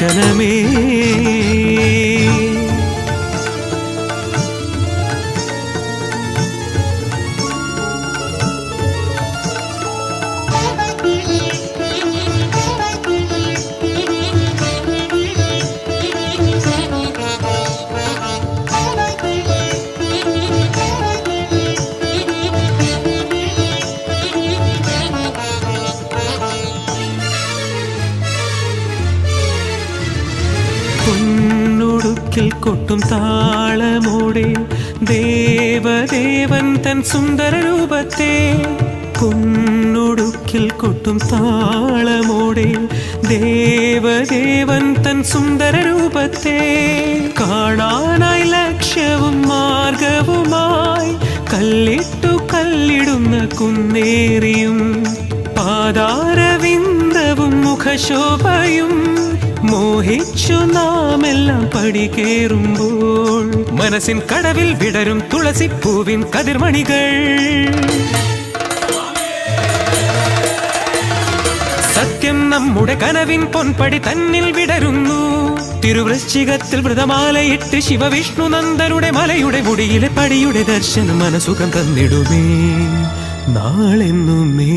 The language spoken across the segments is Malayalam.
ദർശനമേ. പൊന്നുടുക്കിൽ കൊട്ടും താളമോടെ ദേവദേവൻ തൻ സുന്ദര രൂപത്തെ, പൊന്നുടുക്കിൽ കൊട്ടും താളമോടെ ദേവദേവൻ തൻ സുന്ദര രൂപത്തെ കാണാനായി ലക്ഷ്യവും മാർഗവുമായി കല്ലിട്ടു കല്ലിടുന്ന കുന്നേറിയും പാദാരവിന്ദവും മുഖശോഭയും മോഹിച്ചു നാമെല്ലാം പടികേറുമ്പോൾ മനസ്സിൻ കടവിൽ വിടരും തുളസിപ്പൂവിൻ കതിർമണികൾ. സത്യം നമ്മുടെ കനവിൻ പൊൻപടി തന്നിൽ വിടരുന്നു. തിരുവൃശ്ചികത്തിൽ വ്രതമാലയിട്ട് ശിവവിഷ്ണു നന്ദനുടെ മലയുടെ മുടിയിലെ പടിയുടെ ദർശനം മനസുഖം തന്നിടുമേ നാളെന്നുമേ.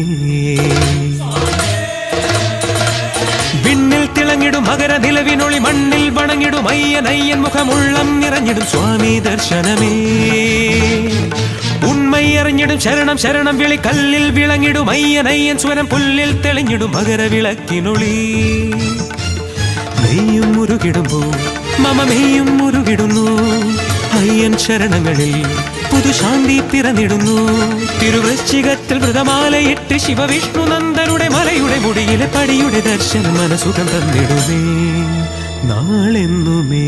വിണ്ണിൽ തിളങ്ങിടും മകര നിലവിനൊളി മണ്ണിൽ വണങ്ങിടും അയ്യൻ മുഖമുള്ളം നിറഞ്ഞിടും സ്വാമി ദർശനമേ. ഉണ്മൈ അറിഞ്ഞിടും ശരണം ശരണം വിളി കല്ലിൽ വിളങ്ങിടും അയ്യൻ സ്വരം പുല്ലിൽ തെളിഞ്ഞിടും മകര വിളക്കിനൊളി. മെയ്യും മുരുകിടുമ്പോൾ മമമെയ്യും മുരുകിടുന്നു അയ്യൻ ശരണങ്ങളിൽ പുതുശാന്തി പിറന്നിടുന്നു. തിരുവൃശ്ചികത്തിൽ വ്രതമാലയിട്ട് ശിവവിഷ്ണു നന്ദനുടെ മലയുടെ മുടിയിലെ പടിയുടെ ദർശനം മനസുഖം തന്നിടുമേ നാളെന്നുമേ.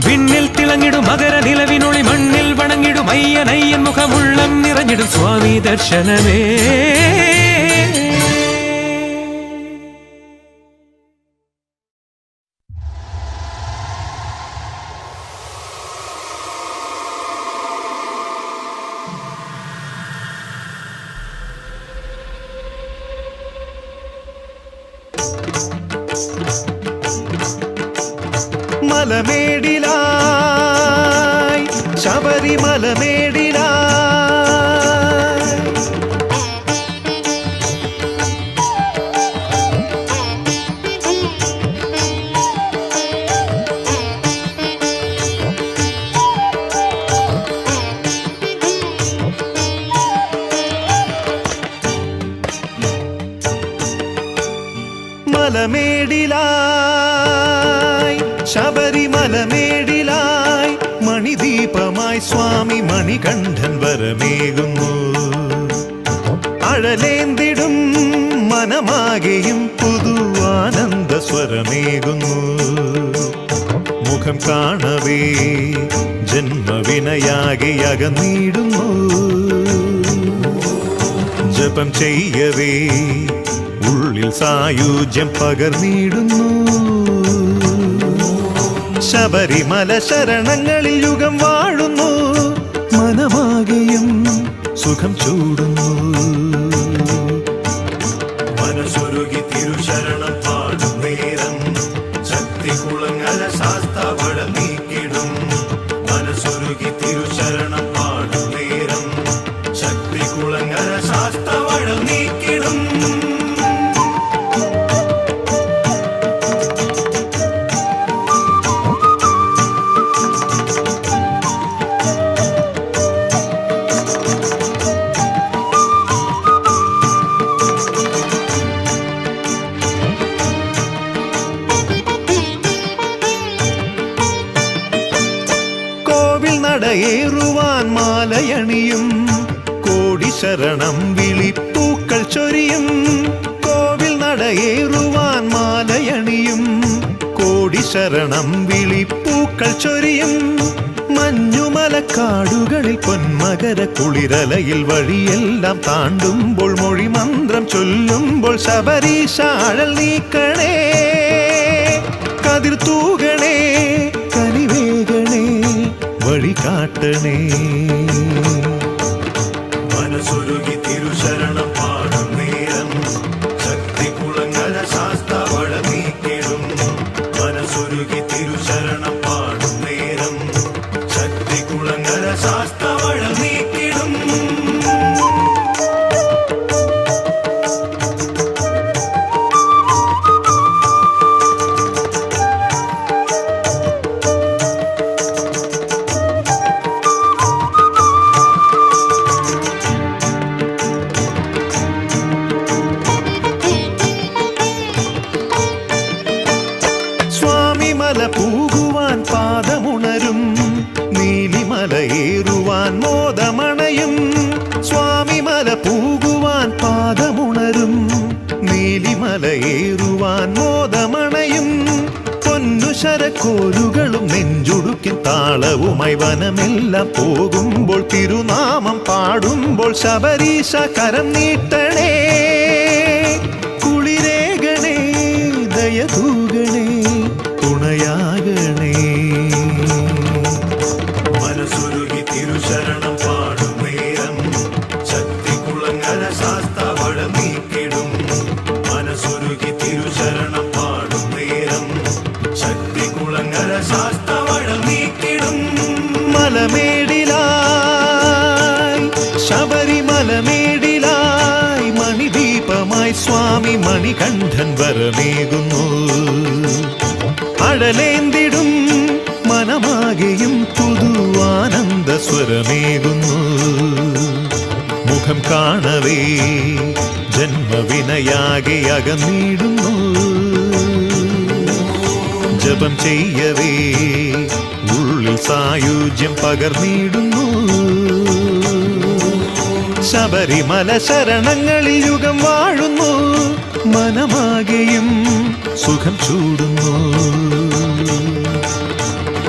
വിണ്ണിൽ തിളങ്ങിടും മകര നിലവിനൊളി മണ്ണിൽ വണങ്ങിടും അയ്യൻ മുഖമുള്ളം നിറഞ്ഞിടും സ്വാമി ദർശനമേ. മലമേടിലായി ശബരിമലമേടിലായി മലമേടിലായി ശബരിമലമേടിലായി മണിദീപമായി സ്വാമി മണികണ്ഠൻ വരമേകുന്നു. അഴലേന്തിടും മനമാകെയും പുതു ആനന്ദ സ്വരമേകുന്നു. മുഖം കാണവേ ജന്മവിനയാകെ അകന്നിടുന്നു. ജപം ചെയ്യവേ ഉള്ളിൽ സായുജ്യം പകർന്നിടുന്നു. ശബരിമല ശരണങ്ങളിൽ യുഗം വാഴുന്നു. മനമാകെയും സുഖം ചൂടുന്നു. മനസ്സൊരുകി തിരുശരണം പാടും നേരം ശക്തി കുളങ്ങര ശാസ്താവട നീക്കിടും. മനസ്സൊരുകി തിരുശരണം പാടും നേരം ശക്തി കുളങ്ങര ശാസ്താവട നീക്കിടും. നടയേറുവാൻ മാലയണിയും കോടി ശരണം വിളിപ്പൂക്കൾ ചൊരിയും. കോവിൽ നടയേറുവാൻ മാലയണിയും കോടി ശരണം വിളിപ്പൂക്കൾ ചൊരിയും. മഞ്ഞുമലക്കാടുകളിൽ പൊന്മകര കുളിരലയിൽ വഴിയെല്ലാം താണ്ടുമ്പോൾ മൊഴിമന്ത്രം ചൊല്ലുമ്പോൾ ശബരീശാഴൽ നീക്കണേ കതിർ തൂകണേ കനിവേകണേ വഴി കാട്ടണേ. മനസ്സൊരുകി തിരുശരണം പാടും നേരം ശക്തി കുളങ്ങര കരയേറുവാൻ മോദമണയും പൊന്നു ശരക്കോലുകളും നെഞ്ചുടുക്കിൻ താളവുമായി വനമെല്ലാം പോകുമ്പോൾ തിരുനാമം പാടുമ്പോൾ ശബരീശ കരം നീട്ടണേ കുളിരേകണേ ദയതൂകണേ തുണയാകണേ മനസ്സുരുകി തിരുശരണം പാടും നേരം ശക്തികുളങ്ങര ശാസ്താവഴ നീക്കിടും മനസ്സുരുകി തിരുശരണം പാടും നേരം ശക്തികുളങ്ങര ശാസ്താവഴ നീക്കിടും മലമേടിലായി ശബരിമലമേടിലായി മണിദീപമായി സ്വാമി മണികണ്ഠൻ വരമേകുന്നു അഴലേന്തിടും മനമാകെയും പുതുവാനന്ദ സ്വരമേകുന്നു മുഖം കാണവേ ജന്മവിനയാകെ അകന്നിടുന്നു ജപം ചെയ്യവേ ഉള്ളിൽ സായുജ്യം പകർന്നിടുന്നു ശബരിമല ശരണങ്ങളിൽ യുഗം വാഴുന്നു മനമാകെയും സുഖം ചൂടുന്നു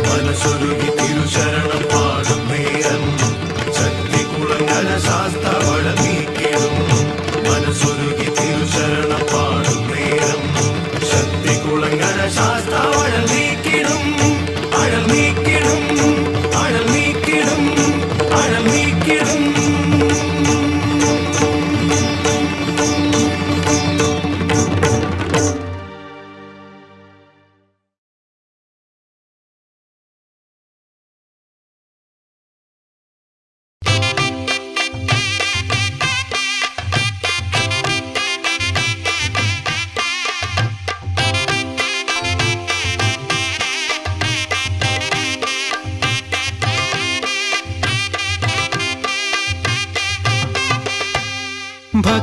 മനസ്സുരുകി തിരുശരണം പാടും നേരം ശക്തികുളങ്ങര ശാസ്താവഴ നീക്കിടും മനസ്സുരുകി തിരുശരണം പാടും നേരം ശക്തികുളങ്ങര ശാസ്താവഴ നീക്കിടും അഴൽ നീക്കിടും അഴൽ നീക്കിടും അഴൽ നീക്കിടും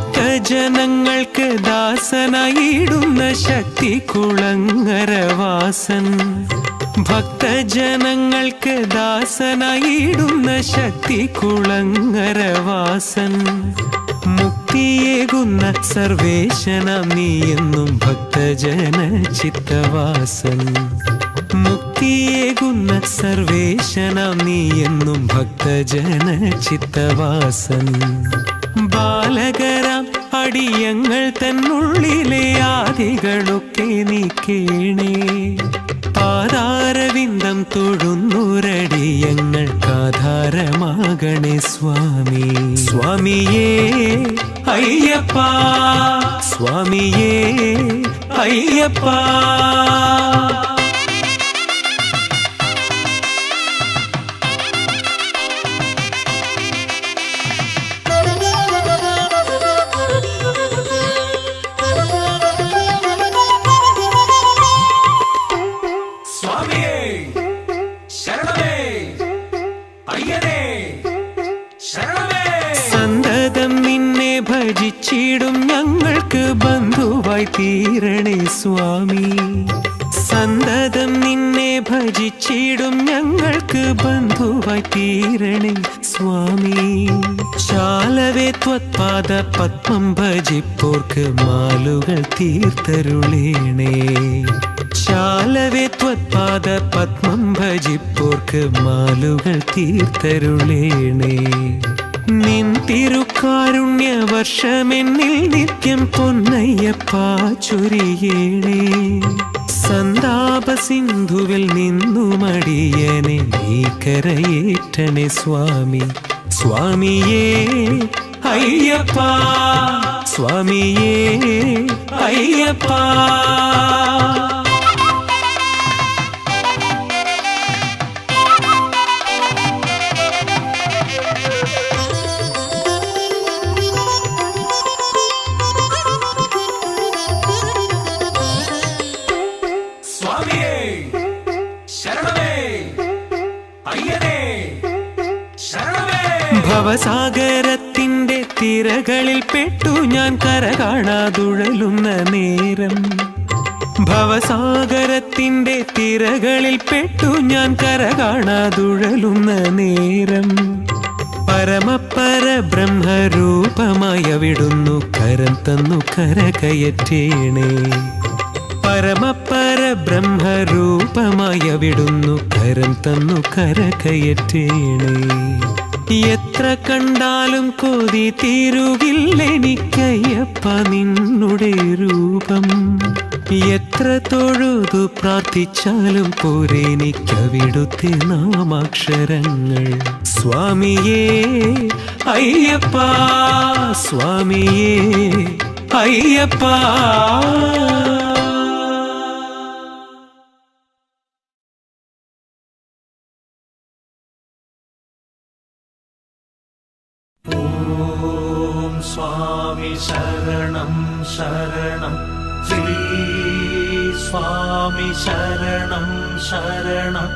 ഭക്തജനങ്ങൾക്ക് ദാസനായിടുന്ന ശക്തി കുളങ്ങരവാസൻ ഭക്തജനങ്ങൾക്ക് ദാസനായിടുന്ന ശക്തി കുളങ്ങരവാസൻ മുക്തിയേകുന്ന സർവേശനം നീയെന്നും ഭക്തജന ചിത്തവാസൻ മുക്തിയേകുന്ന സർവേശനം നീയെന്നും ഭക്തജന ചിത്തവാസൻ ബാലകരാം അടിയങ്ങൾ തന്നുള്ളിലെ ആദികളൊക്കെ നീക്കേണേ പാതാരവിന്ദം തൊഴുന്നൊരടിയങ്ങൾക്കാധാരമാകണേ സ്വാമി സ്വാമിയേ അയ്യപ്പ സ്വാമിയേ അയ്യപ്പ സന്തതം നിന്നെ ഭജിച്ചിടും ഞങ്ങൾക്ക് ബന്ധുവായി തീരണേ സ്വാമി സന്തതം നിന്നെ ഭജിച്ചിടും ഞങ്ങൾക്ക് ബന്ധുവായി തീരണേ സ്വാമി ശാലവേ ത്വത്പാദ പത്മം ഭജിപ്പോർക്ക് മാലുകൾ തീർത്തരുളേണേ ശാലവേ ത്വത്പാദ പത്മം ഭജിപ്പോർക്ക് മാലുകൾ തീർത്തരുളേണേ നിൻ തിരുക്കാരുണ്യ വർഷമെന്നിൽ നിത്യം പൊന്നയ്യപ്പ ചൊരിയേണേ സന്താപ സിന്ധുവിൽ നിന്നുമടിയനെ നീ കരയേറ്റണേ സ്വാമി സ്വാമിയേ അയ്യപ്പ സ്വാമിയേ അയ്യപ്പ ഭവസാഗരത്തിന്റെ തിരകളിൽ പെട്ടു ഞാൻ കര കാണാതുഴലുന്ന നേരം ഭവസാഗരത്തിന്റെ തിരകളിൽ പെട്ടു ഞാൻ കര കാണാതുഴലുന്ന നേരം പരമപര ബ്രഹ്മരൂപമായവിടുന്നു കരം തന്നു കരകയറ്റേണേ. പരമപര ബ്രഹ്മരൂപമായവിടുന്നു കരം തന്നു കരകയറ്റേണേ. എത്ര കണ്ടാലും കൊതി തീരുകില്ലെനിക്കയ്യപ്പ നിന്നുടെ രൂപം. എത്ര തൊഴുതു പ്രാർത്ഥിച്ചാലും പോരെനിക്കവിടുത്തെ നാമാക്ഷരങ്ങൾ. സ്വാമിയേ അയ്യപ്പ, സ്വാമിയേ അയ്യപ്പ. ഓം സ്വാമി ശരണം ശരണം ശ്രീ സ്വാമി ശരണം ശരണം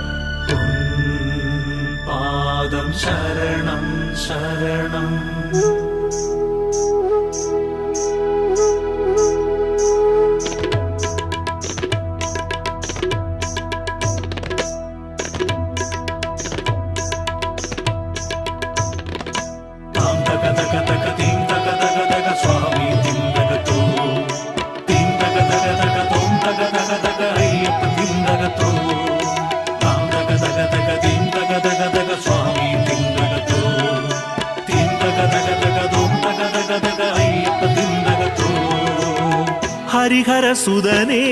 പാദം ശരണം ശരണം. ഹരിഹരസുതനേ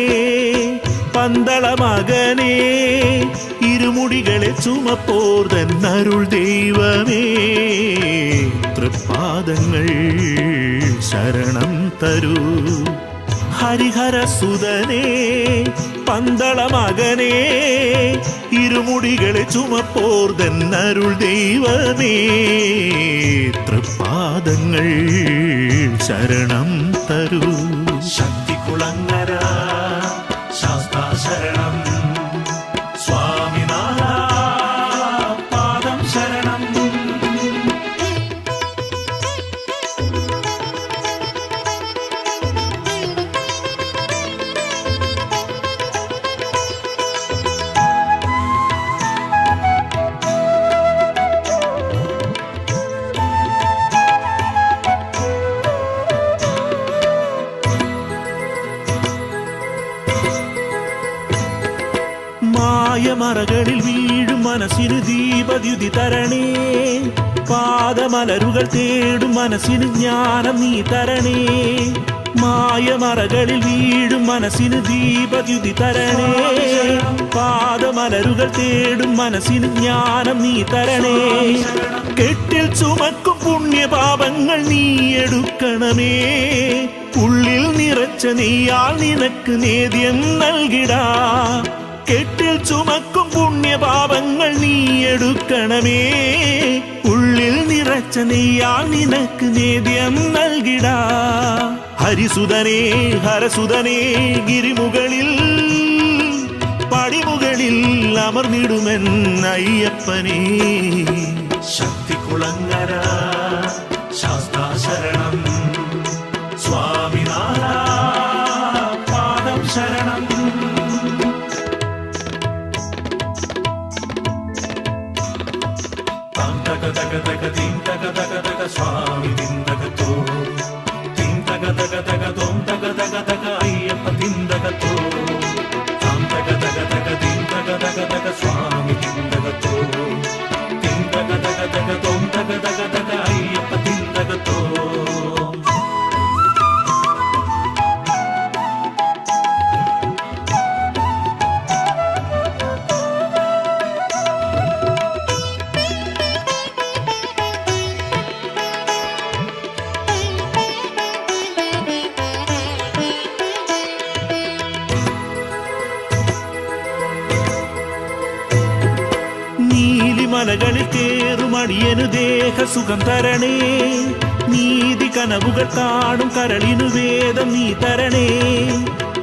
പന്തള മകനേ ഇരുമുടികളെ ചുമപ്പോർതൻ അരുൾ ദൈവമേ തൃപ്പാദങ്ങൾ ശരണം തരൂ. ഹരിഹരസുതനേ പന്തള മകനേ ഇരുമുടികളെ ചുമപ്പോർതൻ അരുൾ ദൈവമേ തൃപ്പാദങ്ങൾ ശരണം തരൂ. ശക്തികുളങ്ങര ശാസ്താ ശരണം സ്വാമിനാഥ പാദം ശരണം. മായമറകളിൽ വീഴും മനസ്സിന് ദീപദ്യുതി തരണേ. പാദമലരുകൾ തേടും മനസ്സിന് ജ്ഞാനം നീ തരണേ. മായമറകളിൽ വീഴും മനസ്സിന് ദീപദ്യുതി തരണേ. പാദമലരുകൾ തേടും മനസ്സിന് ജ്ഞാനം നീ തരണേ. കെട്ടിൽ ചുമക്കും പുണ്യപാപങ്ങൾ നീ എടുക്കണമേ. ഉള്ളിൽ നിറച്ച നീയാൽ നിനക്ക് നേദ്യം നൽകിടാ. കെട്ടിൽ ചുമക്കും പുണ്യപാപങ്ങൾ നീ എടുക്കണമേ. ഉള്ളിൽ നിറച്ച നീയാൽ നിനക്ക് നേദ്യം നൽകിടാ. ഹരിസുതനേ ഹരസുതനേ ഗിരിമുകളിൽ പടിമുകളിൽ അമർന്നിടുമെൻ അയ്യപ്പനേ. ശക്തികുളങ്ങര ശാസ്താ ശരണം സ്വാമിനാഥ പാദം ശരണം. തക തക തക തീം തക തക തക സ്വാമി തിന്തകത്തോ തീം തക തക തക തോം തക തക തക അയ്യപ്പ തിന്തകത്തോ താം തക തക തക തീം തക തക തക സ്വാമി തിന്തകത്തോ തീം തക തക തക തോം തക തക തക അയ്യപ്പ തിന്തകത്തോ. മലകളിൽ കേറുമടിയനു ദേഹ സുഖം തരണേ. നീതി കനവുകൾ കാണും കരളിനു വേദം നീ തരണേ.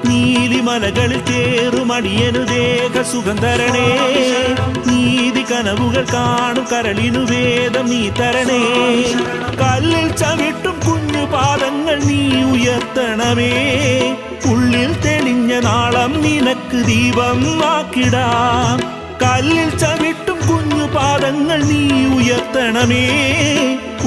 നീലിമലകളിൽ കേറുമടിയനു ദേഹ സുഖം തരണേ. നീതി കനവുകൾ കാണും കരളിനു വേദം നീ തരണേ. കല്ലിൽ ചവിട്ടും കുഞ്ഞു പാദങ്ങൾ നീ ഉയർത്തണമേ. ഉള്ളിൽ തെളിഞ്ഞ നാളം നിനക്ക് ദീപം ആക്കിടാം. കല്ലിൽ ചവിട്ടും കുഞ്ഞു പാദങ്ങൾ നീ ഉയർത്ത ഉണർത്തണമേ.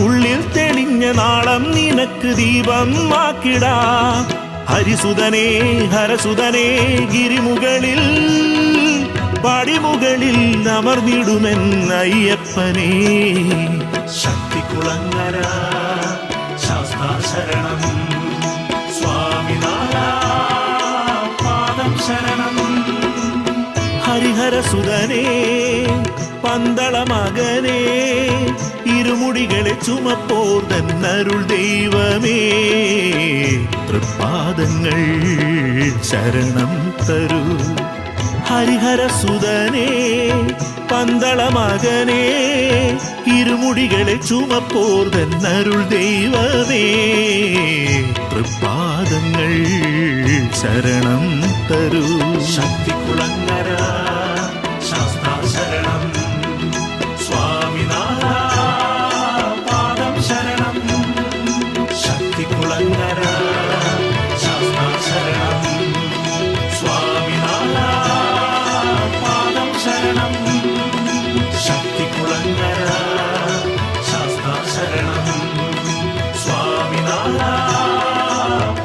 ഉള്ളിൽ തെളിഞ്ഞ നാളം നിനക്ക് ദീപം ആക്കിടാം. ഹരിസുതനേ ഹരസുതനേ ഗിരിമുകളിൽ പടിമുകളിൽ അമർന്നിടുമെന്നയ്യപ്പനേ. ശക്തികുളങ്ങര ശാസ്താ ശരണം സ്വാമിനാഥ പാദം ശരണം. ഹരിഹരസുതനേ പന്തള മകനേ ഇരുമുടികളെ ചുമപ്പോർന്നരുൾ ദൈവമേ. തൃപ്പാദങ്ങൾ ശരണം തരൂ. ഹരിഹരസുതനേ പന്തള മകനേ ഇരുമുടികളെ ചുമപ്പോർന്നരുൾ ദൈവമേ. തൃപ്പാദങ്ങൾ ശരണം തരൂ. ശക്തികുളങ്ങര ശാസ്താ ശരണം സ്വാമിനാഥ പാദം ശരണം. ശക്തികുളങ്ങര ശാസ്താ ശരണം സ്വാമിനാഥ പാദം ശരണം. ശക്തികുളങ്ങര ശാസ്താ ശരണം സ്വാമിനാഥ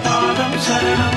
പാദം ശരണം.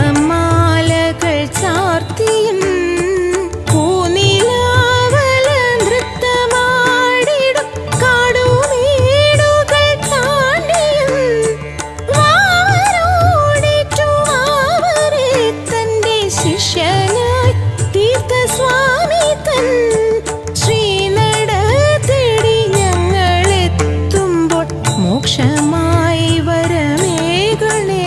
പത്മമാലകൾ ചാർത്തിയും പൂനിലാവല നൃത്തമാടിടും കാടുമേടുകൾ താണ്ടിയും വാവരോടേറ്റുവാവരെ തന്റെ ശിഷ്യനായി തീർത്ഥസ്വാമി തൻ ശ്രീനട തേടി ഞങ്ങളെത്തുമ്പോൾ മോക്ഷമായി വരമേകളെ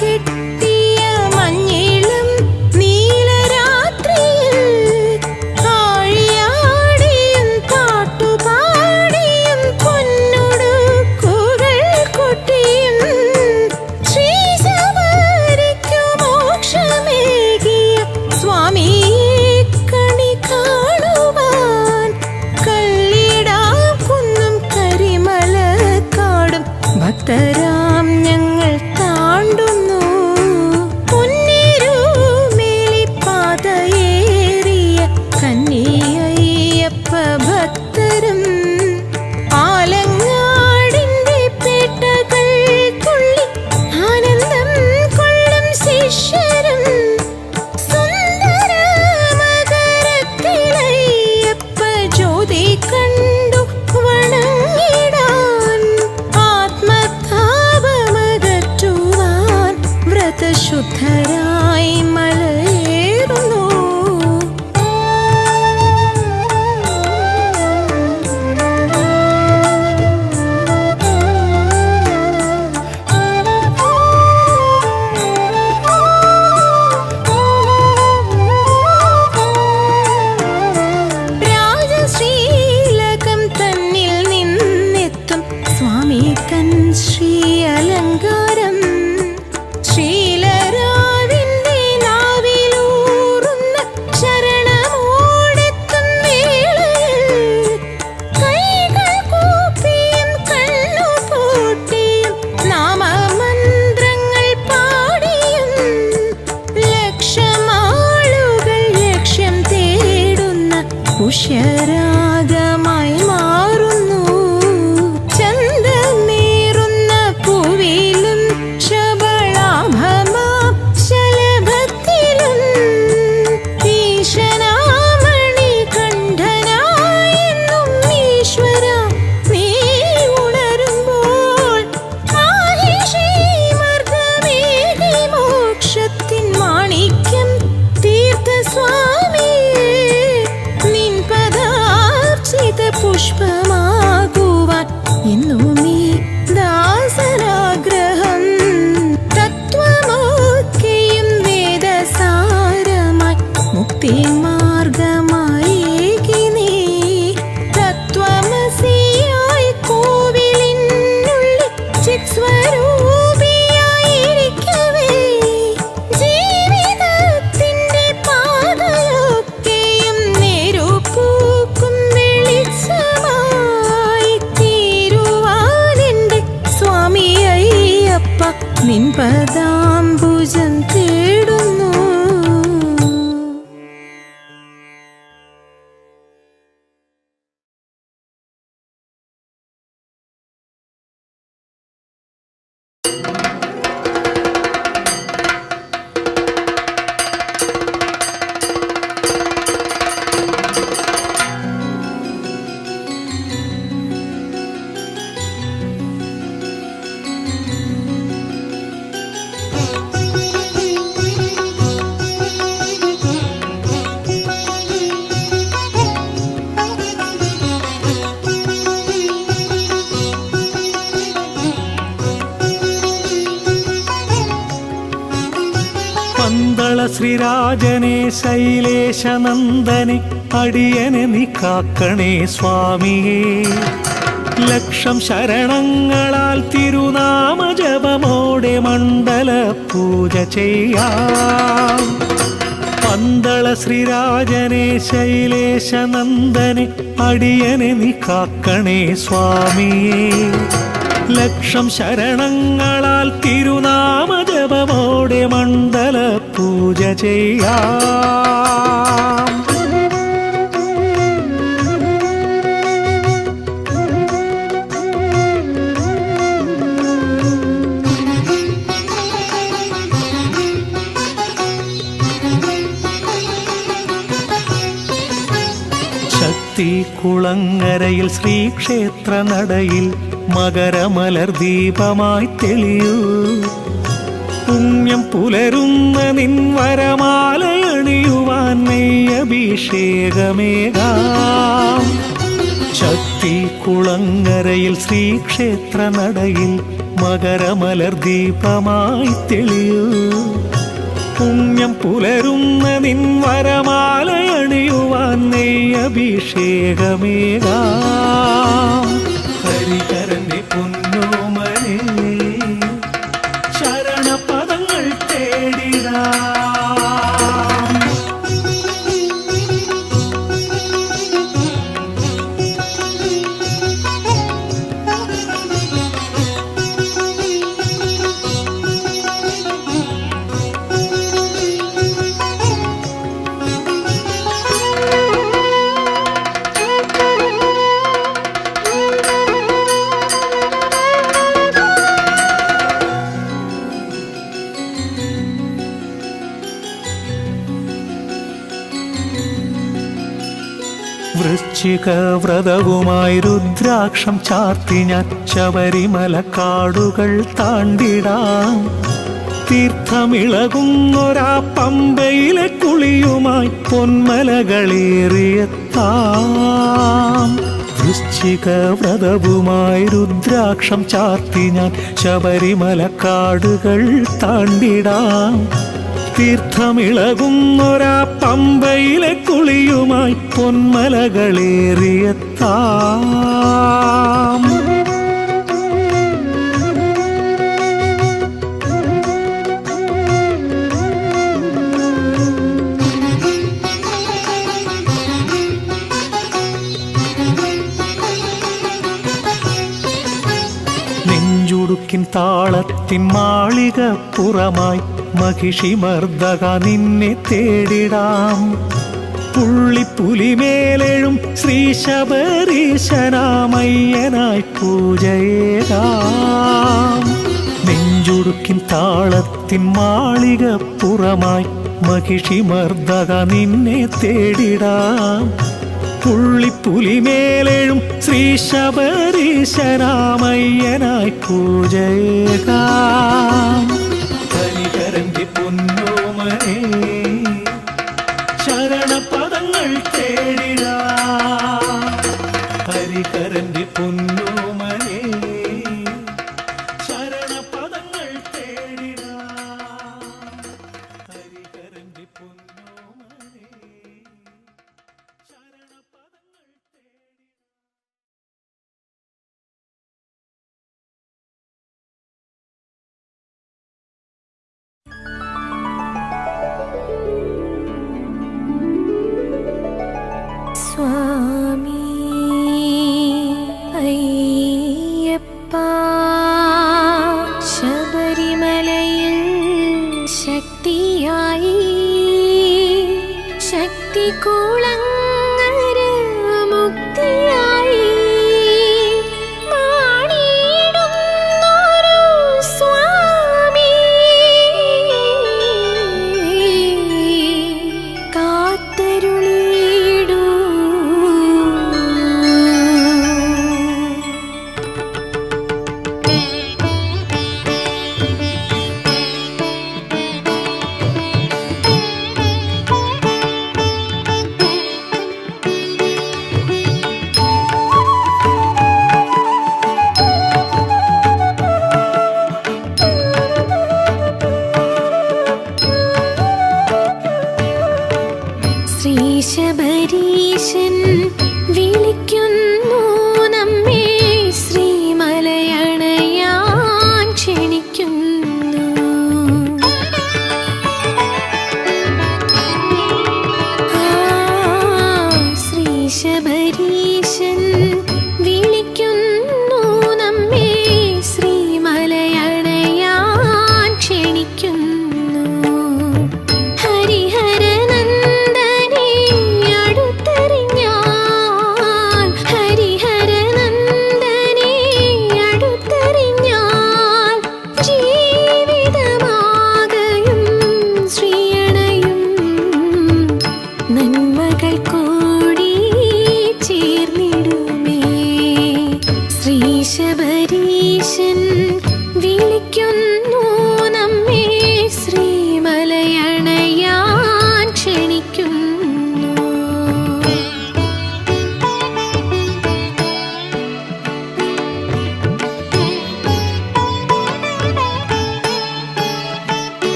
കിട്ടിയ മഞ്ഞിളം നീലരാത്രിയിൽ ആഴിയാടിയും പാട്ടുപാടിയും പൊന്നുടുക്കുകൾ കൊട്ടിയും ശ്രീശബരിക്കു മോക്ഷമേകിയ സ്വാമിയെ കണി കാണുവാൻ കല്ലിടാം കുന്നും കരിമല അല്പമാകുവാൻ എന്നും നീ ദാസരാഗ്രഹം തത്വമൊക്കെയും വേദസാരമായി മുക്തി മാർഗമായി നീ തത്വമസിയായി കോവിലിനുള്ളിൽ ചിത്സ്വരൂപിയായിരിക്കവേ ജീവിതത്തിന്റെ പാതയൊക്കെയും നേരുപൂക്കും വെളിച്ചമായി തീരുവാനെന്റെ സ്വാമി അയ്യപ്പ നിൻ പദാംബുജം തേടുന്നു. പന്തള ശ്രീരാജനെ ശൈലേശനന്ദനെ അടിയനെ നീ കാക്കണേ സ്വാമിയേ. ലക്ഷം ശരണങ്ങളാൽ തിരുനാമജപമോടെ മണ്ഡല പൂജ ചെയ്യാം. പന്തള ശ്രീരാജനെ ശൈലേശനന്ദനെ അടിയനെ നീ കാക്കണേ സ്വാമിയേ. ലക്ഷം ശരണങ്ങളാൽ തിരുനാമജപമോടെ മണ്ഡല പൂജ ചെയ്യാം. ശക്തി കുളങ്ങരയിൽ ശ്രീക്ഷേത്ര നടയിൽ മകരമലർ ദീപമായി തെളിയൂ. പുണ്യം പുലരുന്ന നിൻ വരമാലയണിയുവാൻ നെയ്യഭിഷേകമേകാം. ശക്തി കുളങ്ങരയിൽ ശ്രീക്ഷേത്ര നടയിൽ മകരമലർ ദീപമായി തെളിയൂ. പുണ്യം പുലരുന്ന നിൻ വരമാലയണിയുവാൻ നെയ്യഭിഷേകമേകാം. ഹരിഹരന്റെ പൊന്നോമനെ ശരണപദങ്ങൾ തേടിടാം. വൃശ്ചിക വ്രതവുമായി രുദ്രാക്ഷം ചാർത്തി ഞാൻ ശബരിമല കാടുകൾ താണ്ടിടാം. തീർത്ഥമിളകുന്നൊരാ പമ്പയിലെ കുളിയുമായി പൊന്മലകളേറിയെത്താം. വൃശ്ചിക വ്രതവുമായി രുദ്രാക്ഷം ചാർത്തി ഞാൻ ശബരിമല കാടുകൾ താണ്ടിടാം. തീർത്ഥമിളകുന്നൊരാ പമ്പയിലെ കുളിയുമായി പൊന്മലകളേറിയെത്താം. നെഞ്ചുടുക്കിൻ താളത്തിൻ മാളികപ്പുറമായി മഹിഷിമർദ്ദക നിന്നെ തേടിടാം. പുള്ളിപ്പുലിമേലെഴും ശ്രീ ശബരീശനാമയ്യനായി പൂജയേകാം. നെഞ്ചുടുക്കിൻ താളത്തിൻ മാളികപ്പുറമായി മഹിഷിമർദ്ദക നിന്നെ തേടിടാം. പുള്ളിപ്പുലിമേലെഴും ശ്രീ ശബരീശനാമയ്യനായി പൂജയേകാം. ഹരിഹരന്റെ പൊന്നോമനെ ശരണപദങ്ങൾ തേടിടാം. ഹരിഹര ഹരിഹരന്റെ പൊന്നോമനേ ശരണപദങ്ങൾ തേടിടാം ഹരിഹരന്റെ പൊന്നോമനേ ശരണപദങ്ങൾ തേടിടാം. സ്വാമി അയ്യപ്പ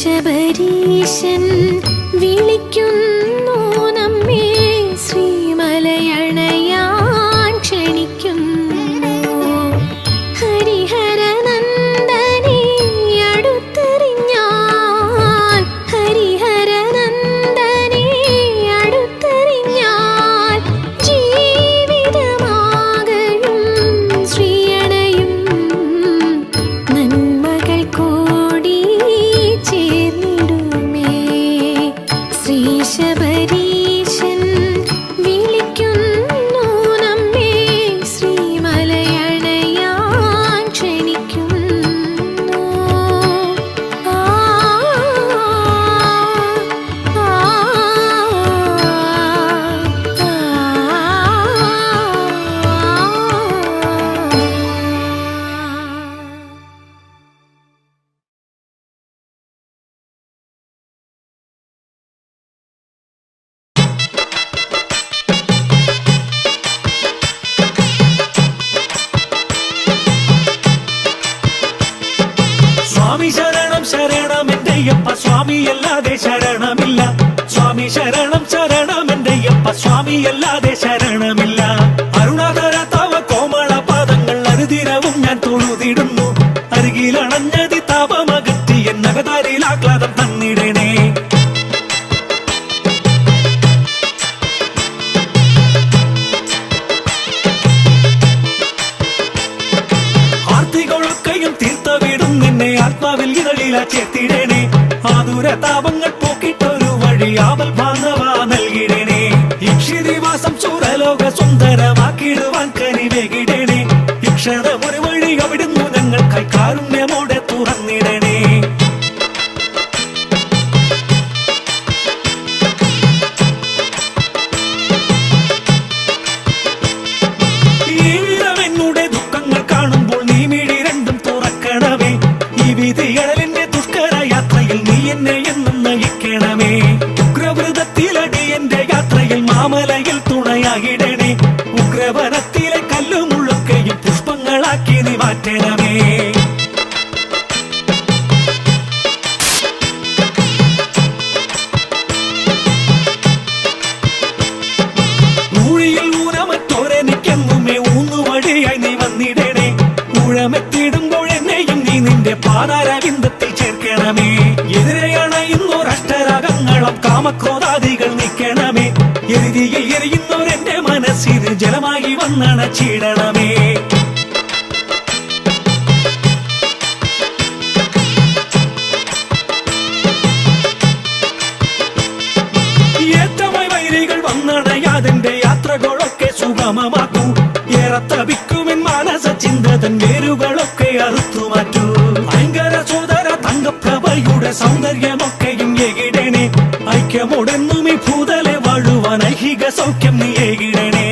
ശബരീശൻ വിളിക്കുന്നു നമ്മെ ശ്രീമലയണയാൻ ക്ഷണിക്കുന്നു ഹരിഹരനന്ദനെ അടുത്തെറിഞ്ഞാൽ ഹരിഹരനന്ദനെ അടുത്തെറിഞ്ഞാൽ ജീവിതമാകയും ശ്രീയണയും നന്മകൾ കോടി ചേർന്നിടുമേ ശ്രീ ശബരീശൻ വിളിക്കുന്നു നമ്മെ ശ്രീമലയണയാൻ ക്ഷണിക്കുന്നു ആ സ്വാമി ശരണം ശരണം എന്റെയപ്പ സ്വാമിയല്ലാതെ ശരണമില്ല സ്വാമി ശരണം ശരണം എന്റെയപ്പ സ്വാമിയല്ലാതെ ശരണമില്ല അരുണാകര തവ കോമള പാദങ്ങൾ അനുദിനവും ഞാൻ തൊഴുതിടുന്നു അരികിലണഞ്ഞതി താപമകറ്റി എന്നകതാരിൽ ആഹ്ലാദം തന്നിടണേ ആർത്തികളൊക്കെയും തീർത്തവിടും നിന്നെ ആത്മാവിൽ ഇതളില ചേർത്തിടണേ ആതുര താപങ്ങൾ പോക്കിട്ടൊരു വഴി ആവൽ ബാന്ധവ നൽകിടണേ ഇക്ഷിതിവാസം ചൂരലോക സുന്ദരമാക്കിടുവാൻ കനിവേകിടണേ ഇക്ഷണം ഒരു വഴി അവിടുന്നു ഞങ്ങൾക്കായി കാരുണ്യമോടെ തുറന്നിടണേ ജീവിതമെന്നുടെ ദുഃഖങ്ങൾ കാണുമ്പോൾ നീ മിഴി രണ്ടും തുറക്കണമേ ഈ വിധികളിന്റെ ദുഷ്കര യാത്രയിൽ നീ എന്നെ എന്നും നയിക്കണമേ ഉഗ്രവൃതത്തിലടി എന്റെ യാത്രയിൽ മാമലയിൽ തുണയാകിടണേ ഉഗ്രവനത്തിലെ കല്ലുമുള്ളൊക്കെയും പുഷ്പങ്ങളാക്കി നീ മാറ്റണമേ ൂഴിയിൽ ഊനമറ്റോരെനിക്കെന്നുമേ ഊന്നുവഴിയായി നീ വന്നിടണേ ഊഴമെത്തിടുമ്പോൾ എന്നെയും നീ നിന്റെ പാതാരവിന്ദത്തിൽ ചേർക്കണമേ എതിരെയാണ് ഇന്നൊരഷ്ടരാഗങ്ങളും കാമക്രോധാദികൾ നീക്കണമേ എരുതിയിൽ എരിയുന്നോരെന്റെ മനസ്സിന് ജലമായി വന്നണച്ചിടണമേ ഏറ്റമായി വൈരികൾ വന്നണയാതിന്റെ യാത്രകളൊക്കെ സുഗമമാക്കൂ ഏറെ തപിക്കുമെൻ മാനസ ചിന്തതൻ വേരുകളൊക്കെ അറുത്തുമാറ്റൂ ഭയങ്കര സോദര തങ്കപ്രഭയുടെ സൗന്ദര്യമൊക്കെയും ഏകിടണേ ഐക്യമോടെന്നും ഈ ഭൂതലെ വാഴുവാൻ ഐഹിക സൗഖ്യം നീ ഏകിടണേ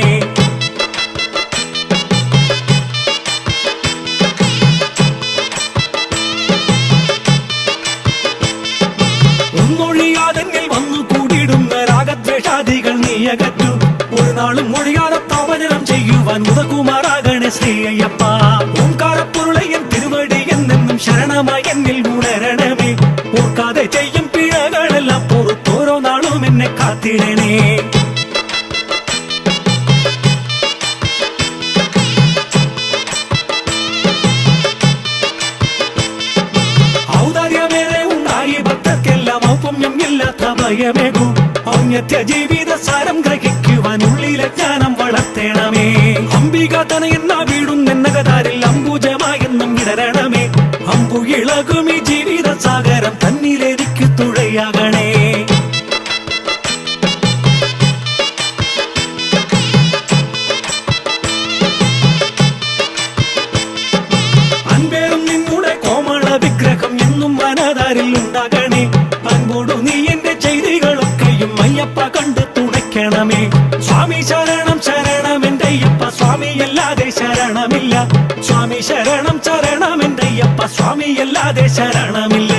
ഒന്നൊഴിയാതെങ്കിൽ വന്നു കൂടിയിടുന്ന രാഗദ്വേഷാദികൾ നീ അകറ്റു ഒരു നാളും ഒഴിയാതെ പ്രവചനം ചെയ്യുവാൻ ഉദകുമാറാകണേ ശ്രീ അയ്യപ്പ ഓംകാരപ്പൊരുളയൻ തിരുവടി എന്നെന്നും ശരണമായി എന്നിൽ ഉണരണമേ ഓർക്കാതെ ചെയ്യും പിഴകളെല്ലാം പുറത്തോരോ നാളും എന്നെ കാത്തിടണേ ഔദാര്യമേറെ ഉണ്ടായി ഭക്തർക്കെല്ലാം ഔപമ്യം ഇല്ലാത്ത ഭയമേകൂ ഔന്നത്യ ജീവിത സാരം ഗ്രഹിക്കുവാൻ ഉള്ളിലെ ജ്ഞാനം വളർത്തേണമേ അംബിക തനയെന്ന വീടും എന്നകതാരിൽ അംബുജമായെന്നും ഇടരണമേ അമ്പു ഇളകും ഈ ജീവിത സാഗരം തന്നിലേക്ക് തുഴയാകണേ അൻപേറും നിന്നുടെ കോമള വിഗ്രഹം എന്നും മനതാരിൽ ഉണ്ടാകണേ അൻപോടു നീ എന്റെ ചെയ്തികളൊക്കെയും അയ്യപ്പ കണ്ട് തുണയ്ക്കണമേ സ്വാമി ശരണം ശരണം എന്റെ അയ്യപ്പ സ്വാമിയല്ലാതെ ശരണമില്ല സ്വാമി ശരണം ശരണം എന്റെ അയ്യപ്പ സ്വാമിയല്ലാതെ ശരണമില്ല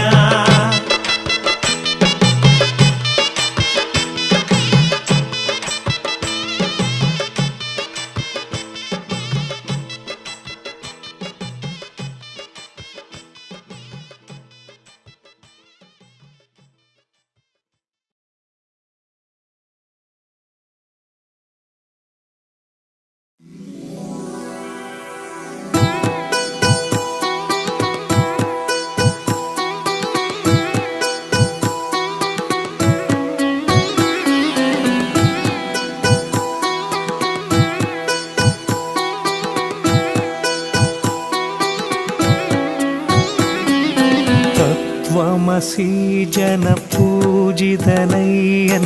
തത്വമസീജനപൂജിതനയ്യൻ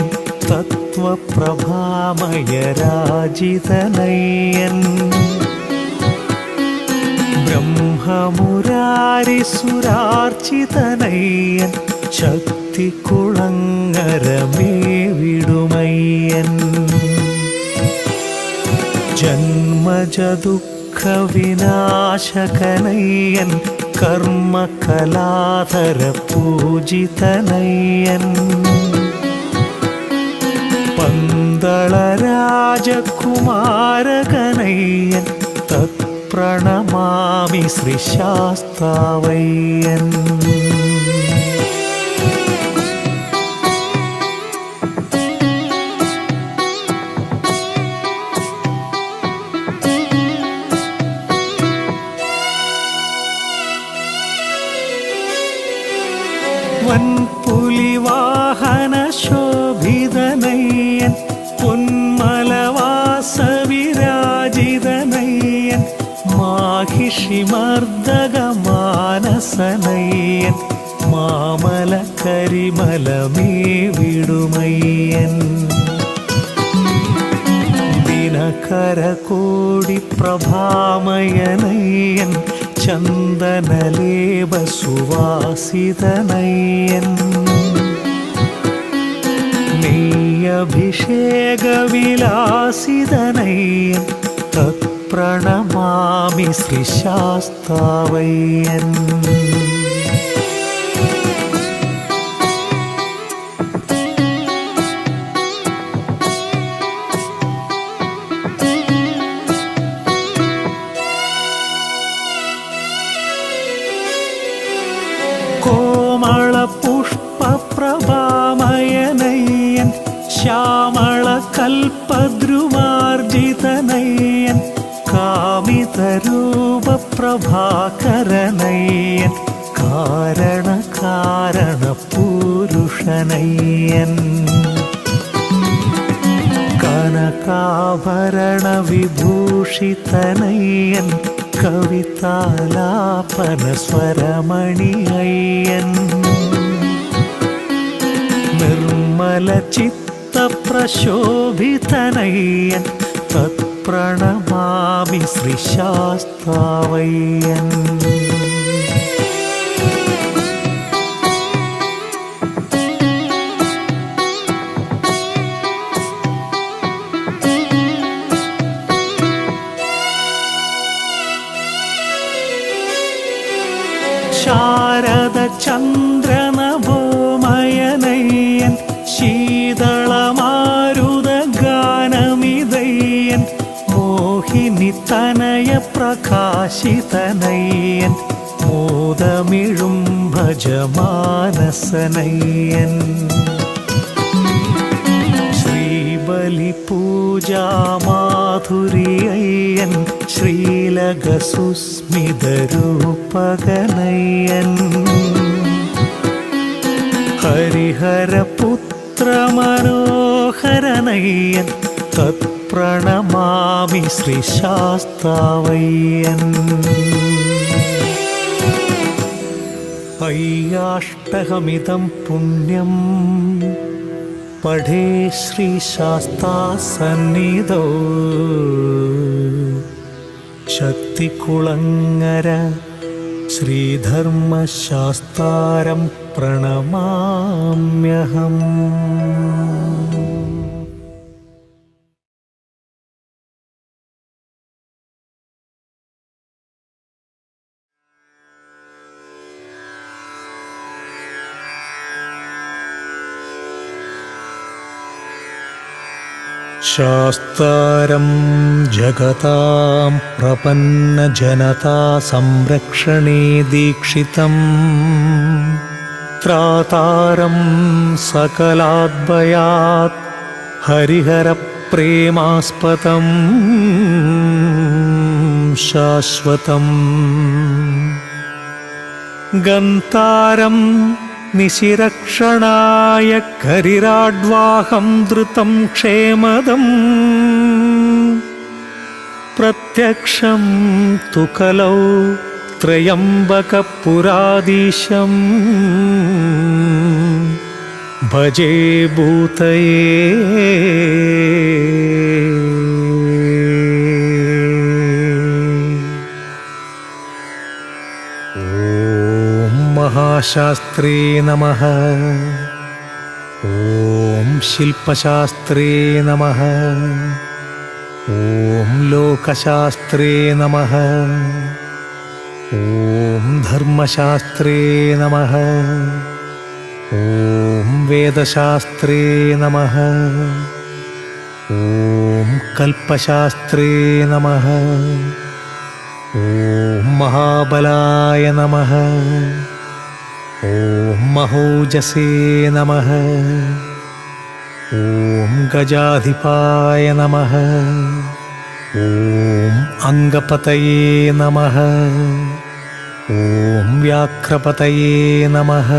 തത്വപ്രഭാമയരാജിതനയ്യൻ ബ്രഹ്മമുരാരിസുരാർച്ചിതനയ്യൻ ശക്തികുളങ്ങരമേവിടുമയ്യൻ ജന്മജദുഃഖവിനാശകനയ്യൻ കർമ്മകലാധര പൂജിതനയ്യൻ പന്തളരാജകുമാരകനയ്യൻ തത്പ്രണമാമി ശ്രീശാസ്താവയ്യൻ വൻപുലിവാഹന ശോഭിതനയ്യൻ പൊന്മലവാസവിരാജിതനയ്യൻ മാഹിഷിമർദ്ദകമാനസനയ്യൻ മാമല കരിമലമേവിടുമയ്യൻ ദിനകരകോടി പ്രഭാമയനയ്യൻ ചന്ദനലേപസുവാസിതനയ്യൻ നെയ്യഭിഷേകവിലാസിതനയ്യൻ തത്പ്രണമാമി ശ്രീശാസ്താവയ്യൻ കോമളപുഷ്പപ്രഭാമയനയ്യൻ ശ്യാമളകൽപദ്രുമാർജിതനയ്യൻ കാമിതരൂപപ്രഭാകരനയ്യൻ കാരണപൂരുഷനയ്യൻ കനകാഭരണവിഭൂഷിതനയ്യൻ കവിതാലാപനസ്വരമണിയയ്യൻ നിർമ്മലചിത്തപ്രശോഭിതനയ്യൻ തത്പ്രണമാമി ശ്രീശാസ്താവയ്യൻ ശാരദചന്ദ്രനഭോമയനയ്യൻ ശീതളമാരുതഗാനമിതയ്യൻ മോഹിനിതനയ പ്രകാശിതനയ്യൻ മോദമിഴും ഭജമാനസനയ്യൻ ശ്രീബലിപൂജാമാധുര്യയ്യൻ ശ്രീലകസുസ്മിതരൂപകനയ്യൻ ഹരിഹരപുത്രമനോഹരനയ്യൻ തത്പ്രണമാമി ശ്രീശാസ്താവയ്യൻ അയ്യാഷ്ടകമിതം പുണ്യം പഠേ ശ്രീശാസ്താസന്നിധോ ശക്തികുളങ്ങര ശ്രീധർമ്മശാസ്താരം പ്രണമാമ്യഹം. ശാസ്താരം ജഗതാം പ്രപന്നജനതാ സംരക്ഷണേ ദീക്ഷിതം ത്രാതാരം സകലാദ്ഭയാത് ഹരിഹരപ്രേമാസ്പദം ശാശ്വതം ഗന്താരം നിശിരക്ഷണായ കരിരാഡ്വാഹം ധൃതം ക്ഷേമദം പ്രത്യക്ഷം തു കലൗ ത്രയംബകപുരാധീശം ഭജേ ഭൂതയേ. ഓം മഹാശാസ്ത്രേ നമഃ. ഓം ശില്പശാസ്ത്രേ നമഃ. ഓം ലോകശാസ്ത്രേ നമഃ. ഓം ധർമ്മശാസ്ത്രേ നമഃ. ഓം വേദശാസ്ത്രേ നമഃ. ഓം കൽപ്പശാസ്ത്രേ നമഃ. ഓം മഹാബലായ നമഃ. ഓം മഹോജസേ നമഃ. ഓം ഗജാധിപായ നമഃ. ഓം അംഗപതയേ നമഃ. ഓം വ്യാഘ്രപതയേ നമഃ.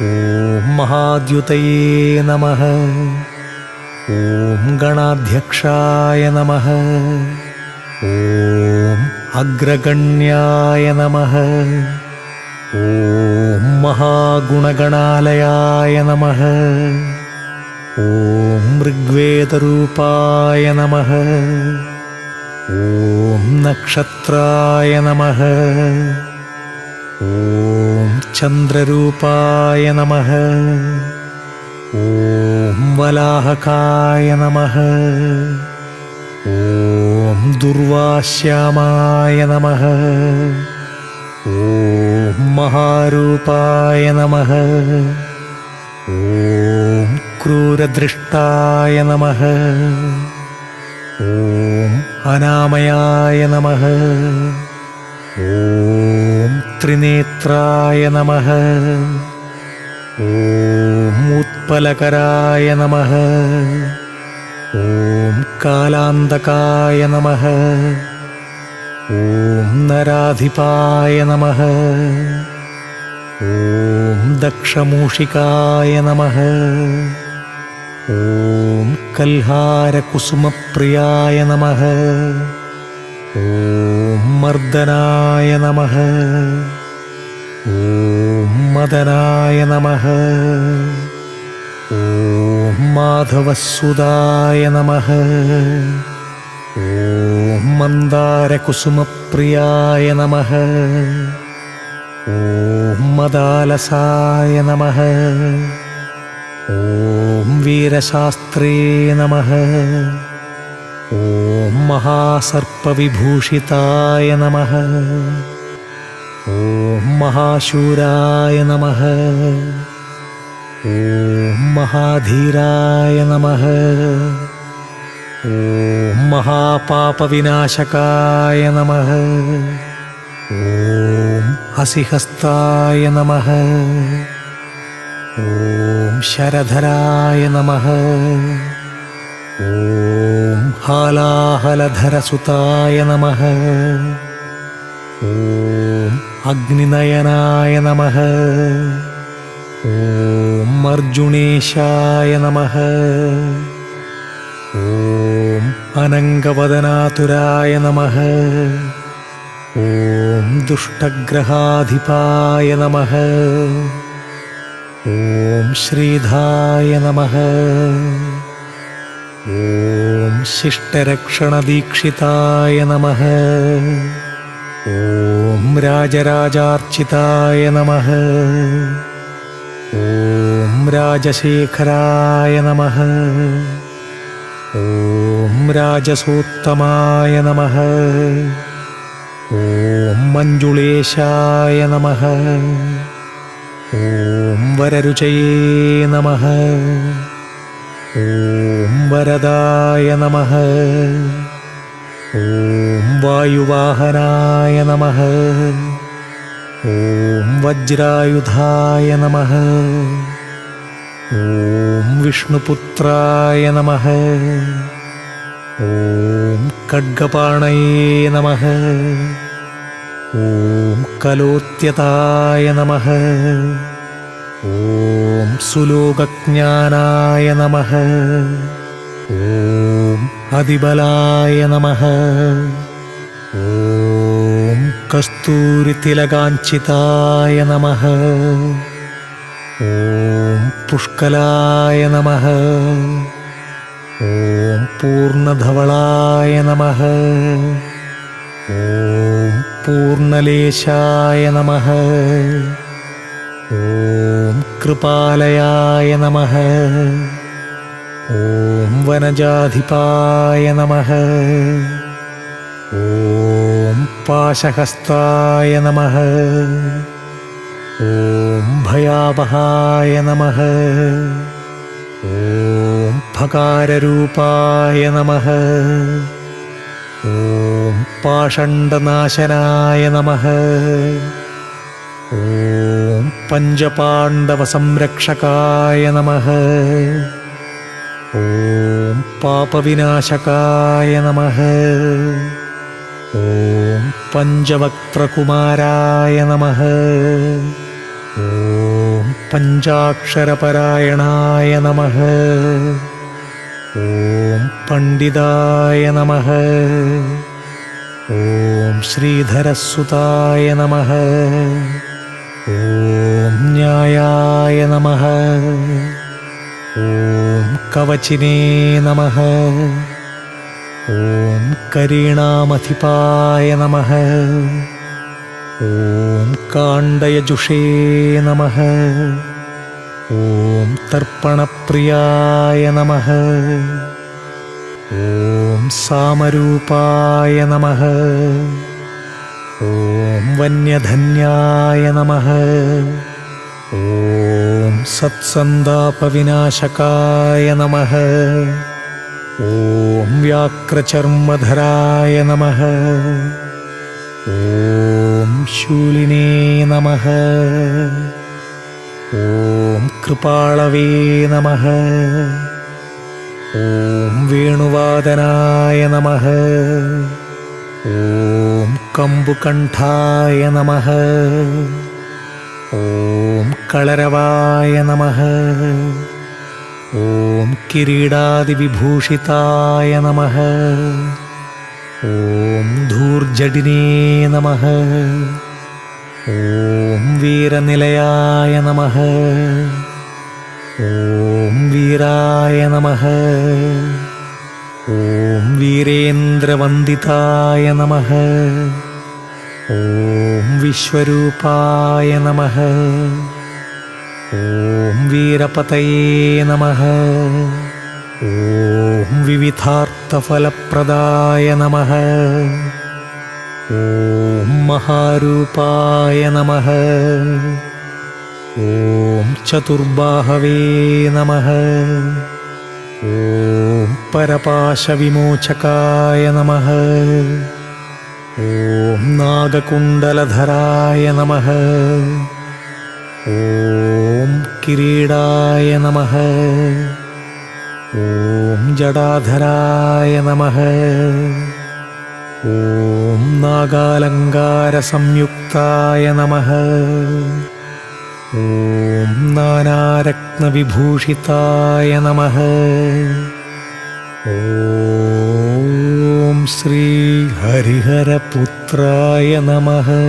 ഓം മഹാദ്യുതയേ നമഃ. ഓം ഗണാധ്യക്ഷായ നമഃ. ഓം അഗ്രഗണ്യായ നമഃ. ഓം മഹാഗുണഗണാലയായ നമഃ. ഓം ഋഗ്വേദരൂപായ നമഃ. ഓം നക്ഷത്രായ നമഃ. ഓം ചന്ദ്രരൂപായ നമഃ. ഓം വലാഹകായ നമഃ. ഓം ദുർവാശ്യാമായ നമഃ. ഓം മഹാരൂപായ നമഃ. ഓം ക്രൂരദൃഷ്ടായ നമഃ. ഓം അനാമയായ നമഃ. ഓം ത്രിനേത്രായ നമഃ. ഓം ഉത്പലകരായ നമഃ. ഓം കാലാന്തകായ നമഃ. ഓം നരാധിപായ നമഃ. ഓം ദക്ഷമൂഷികായ നമഃ. ഓം കൽഹാരകുസുമപ്രിയായ നമഃ. ഓം മർദനായ നമഃ. ഓം മദനായ നമഃ. ഓം മാധവസുതായ നമഃ. ഓം മന്ദാരകുസുമപ്രിയായ നമഃ. ഓം മദാലസായ നമഃ. ഓം വീരശാസ്ത്രേ നമഃ. ഓം മഹാസർപ്പവിഭൂഷിതായ നമഃ. ഓം മഹാശൂരായ നമഃ. ഓം മഹാധീരായ നമഃ. ഓം മഹാപാപവിനാശകായ നമഃ. ഓം ഹസിഹസ്തായ നമഃ. ഓം ശരധരായ നമഃ. ഓം ഹാലാഹലധരസുതായ നമഃ. ഓം അഗ്നിനയനായ നമഃ. ഓം അർജുനേശായ നമഃ. ഓം അനംഗവദനാതുരായ നമഃ. ഓം ദുഷ്ടഗ്രഹാധിപായ നമഃ. ഓം ശ്രീധായ നമഃ. ഓം ശിഷ്ടരക്ഷണദീക്ഷിതായ നമഃ. ഓം രാജരാജാർച്ചിതായ നമഃ. ഓം രാജശേഖരായ നമഃ. ഓം രാജസോത്തമായ നമഃ. ഓം മഞ്ജുളേശായ നമഃ. ഓം വരരുചയേ നമഃ. ഓം വരദായ നമഃ. ഓം വായുവാഹനായ നമഃ. ഓം വജ്രായുധായ നമഃ. ഓം വിഷ്ണുപുത്രായ നമഃ. ഓം ഖഡ്ഗപാണയേ നമഃ. ഓം കലോത്യതായ നമഃ. ഓം സുലോകജ്ഞാനായ നമഃ. ഓം അതിബലായ നമഃ. ഓം ഓം കസ്തൂരിതിലകാഞ്ചിതായ നമഃ. ഓം പുഷ്കലായ നമഃ. ഓം പൂർണ്ണധവളായ നമഃ. ഓം പൂർണ്ണലേശായ നമഃ. ഓം കൃപാലയായ നമഃ. ഓം വനജാധിപായ നമഃ. ഓം പാശഹസ്തായ നമഃ. ഓം ഭയാവഹായ നമഃ. ഓം ഭകാരരൂപായ നമഃ. ഓം പാഷണ്ഡനാശനായ നമഃ. ഓം പഞ്ചപാണ്ഡവസംരക്ഷകായ നമഃ. ഓം പാപവിനാശകായ നമഃ. ഓം പഞ്ചവക്ത്രകുമാരായ നമഃ. ഓം പഞ്ചാക്ഷരപരായണായ നമഃ. ഓം പണ്ഡിതായ നമഃ. ഓം ശ്രീധരസുതായ നമഃ. ഓം ന്യായായ നമഃ. ഓം കവചിനേ നമഃ. ഓം കരീണാമധിപായ നമഃ. ഓം കാണ്ഡയജുഷേ നമഃ. ഓം തർപ്പണപ്രിയായ നമഃ. ഓം സാമരൂപായ നമഃ. ഓം വന്യധന്യായ നമഃ. ഓം സത്സന്താപവിനാശകായ നമഃ. ഓം വ്യാക്രചർമ്മധരായ നമഃ. ഓം ശൂലിനേ നമഃ. ഓം കൃപാളവേ നമഃ. ഓം വേണുവാദനായ നമഃ. ഓം കമ്പുകണ്ഠായ നമഃ. ഓം കളരവായ നമഃ. ഓം കിരീടാദിവിഭൂഷിതായ നമഃ. ഓം ധൂർജടിനേ നമഃ. ഓം വീരനിലയായ നമഃ. ഓം വീരായ നമഃ. ഓം വീരേന്ദ്രവന്ദിതായ നമഃ. ഓം വിശ്വരൂപായ നമഃ. ഓം വീരപതയേ നമഃ. ഓം വിവിധാർത്ഥഫലപ്രദായ നമഃ. ഓം മഹാരൂപായ നമഃ. ഓം ചതുർബാഹവേ നമഃ. ഓം പരപാശവിമോചകായ നമഃ. ഓം നാഗകുണ്ഡലധരായ നമഃ. ഓം കിരീടായ നമഃ. ഓം ജടാധരായ നമഃ. ഓം നാഗാലങ്കാരസംയുക്തായ നമഃ. ഓം നാനാരത്നവിഭൂഷിതായ നമഃ. ഓം ശ്രീ ഹരിഹരപുത്രായ നമഃ.